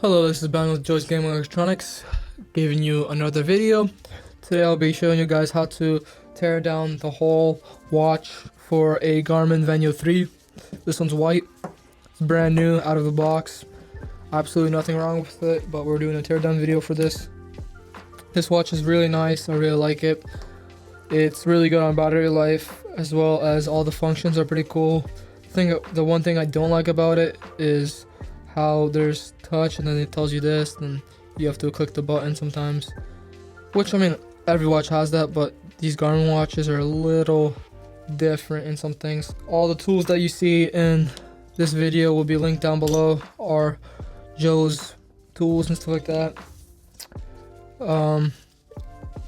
Hello, this is Ben with Joe's Gaming Electronics, giving you another video. Today I'll be showing you guys how to tear down the whole watch for a Garmin Venu 3. This one's white, it's brand new, out of the box. Absolutely nothing wrong with it, but we're doing a teardown video for this. This watch is really nice, I really like it. It's really good on battery life, as well as all the functions are pretty cool. The one thing I don't like about it is how there's touch and then it tells you this, then you have to click the button sometimes, which I mean every watch has that, but these Garmin watches are a little different in some things. All the tools that you see in this video will be linked down below, are Joe's tools and stuff like that.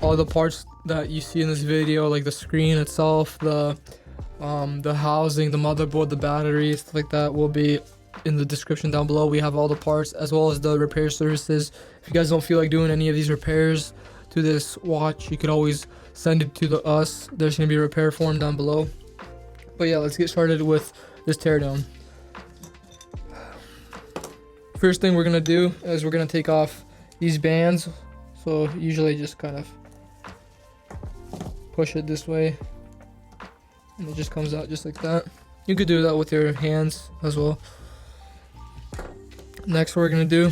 All the parts that you see in this video, like the screen itself, the housing, the motherboard, the battery, stuff like that, will be in the description down below. We have all the parts as well as the repair services. If you guys don't feel like doing any of these repairs to this watch, you could always send it to us. There's gonna be a repair form down below. But yeah, let's get started with this teardown. First thing we're gonna do is we're gonna take off these bands. So usually just kind of push it this way and it just comes out just like that. You could do that with your hands as well. Next, what we're gonna do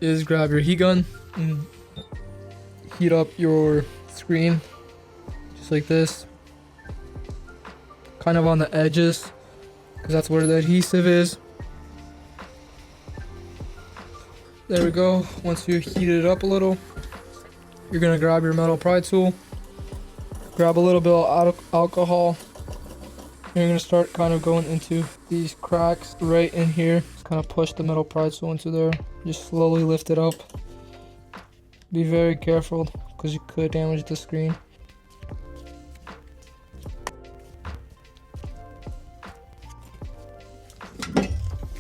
is grab your heat gun and heat up your screen just like this, kind of on the edges because that's where the adhesive is. There we go. Once you heat it up a little, you're gonna grab your metal pry tool, grab a little bit of alcohol, and you're gonna start kind of going into these cracks right in here. Just kind of push the metal pry tool into there. Just slowly lift it up. Be very careful because you could damage the screen.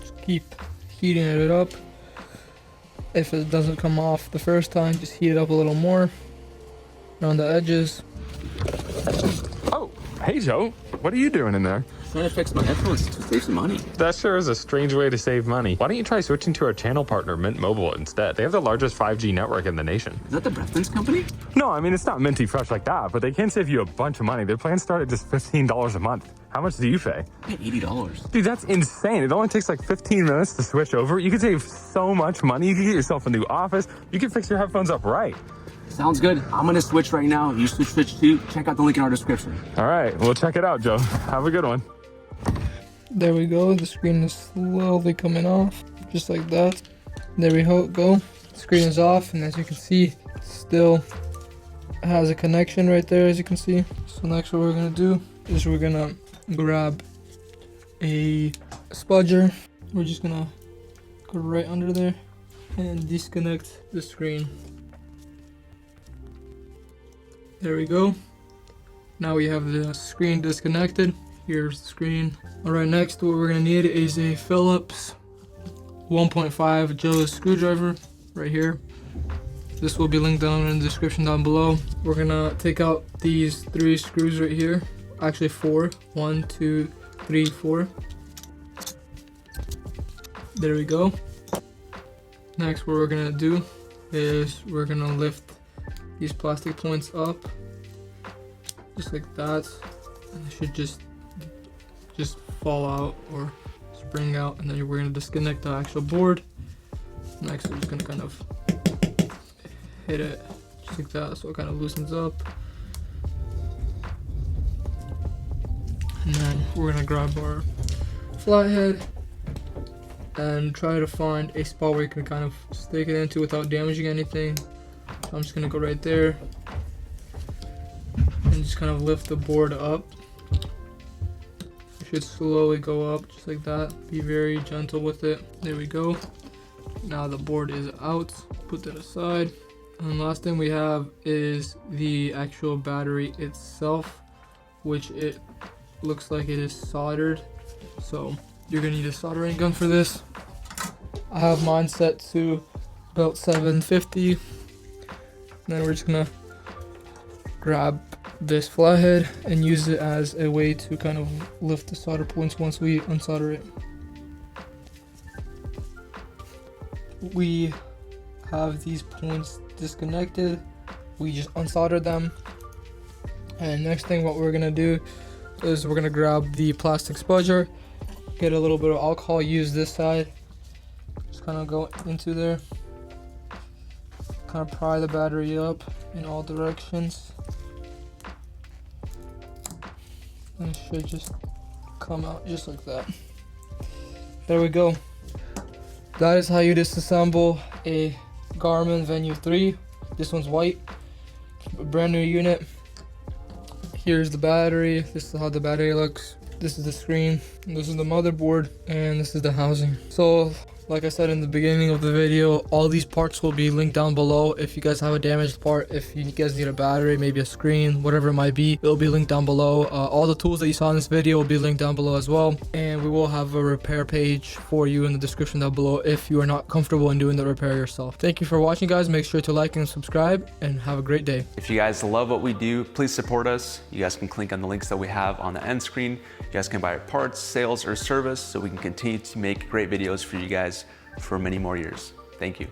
Just keep heating it up. If it doesn't come off the first time, just heat it up a little more around the edges. Oh, hey Joe, what are you doing in there? Trying to fix my headphones to save some money. That sure is a strange way to save money. Why don't you try switching to our channel partner, Mint Mobile, instead? They have the largest 5G network in the nation. Is that the Breathens company? No, I mean, it's not minty fresh like that, but they can save you a bunch of money. Their plans start at just $15 a month. How much do you pay? I pay $80. Dude, that's insane. It only takes like 15 minutes to switch over. You can save so much money. You can get yourself a new office. You can fix your headphones up right. Sounds good. I'm gonna switch right now. You should switch too. Check out the link in our description. All right, well, check it out, Joe. Have a good one. There we go. The screen is slowly coming off, just like that. There we go. The screen is off, and as you can see, it still has a connection right there, as you can see. So next, what we're gonna do is we're gonna grab a spudger. We're just gonna go right under there and disconnect the screen. There we go. Now we have the screen disconnected. Here's the screen. Alright, next what we're gonna need is a Phillips 1.5 Joe's screwdriver right here. This will be linked down in the description down below. We're gonna take out these 3 screws right here. Actually 4. 1, 2, 3, 4. There we go. Next what we're gonna do is we're gonna lift these plastic points up just like that, and it should just fall out or spring out, and then we're going to disconnect the actual board. Next we're just going to kind of hit it just like that so it kind of loosens up, and then we're going to grab our flathead and try to find a spot where you can kind of stick it into without damaging anything. So I'm just gonna go right there and just kind of lift the board up. It should slowly go up just like that. Be very gentle with it. There we go. Now the board is out. Put that aside. And last thing we have is the actual battery itself, which it looks like it is soldered. So you're gonna need a soldering gun for this. I have mine set to about 750. Then we're just gonna grab this flathead and use it as a way to kind of lift the solder points once we unsolder it. we have these points disconnected. We just unsoldered them. And next thing, what we're gonna do is we're gonna grab the plastic spudger, get a little bit of alcohol, use this side, just kind of go into there, kind of pry the battery up in all directions, and it should just come out just like that. There we go. That is how you disassemble a Garmin Venu 3. This one's white, a brand new unit. Here's the battery. This is how the battery looks. This is the screen. This is the motherboard, and this is the housing. So, like I said in the beginning of the video, all these parts will be linked down below. If you guys have a damaged part, if you guys need a battery, maybe a screen, whatever it might be, it'll be linked down below. All the tools that you saw in this video will be linked down below as well. And we will have a repair page for you in the description down below if you are not comfortable in doing the repair yourself. Thank you for watching, guys. Make sure to like and subscribe, and have a great day. If you guys love what we do, please support us. You guys can click on the links that we have on the end screen. You guys can buy our parts, sales, or service so we can continue to make great videos for you guys for many more years. Thank you.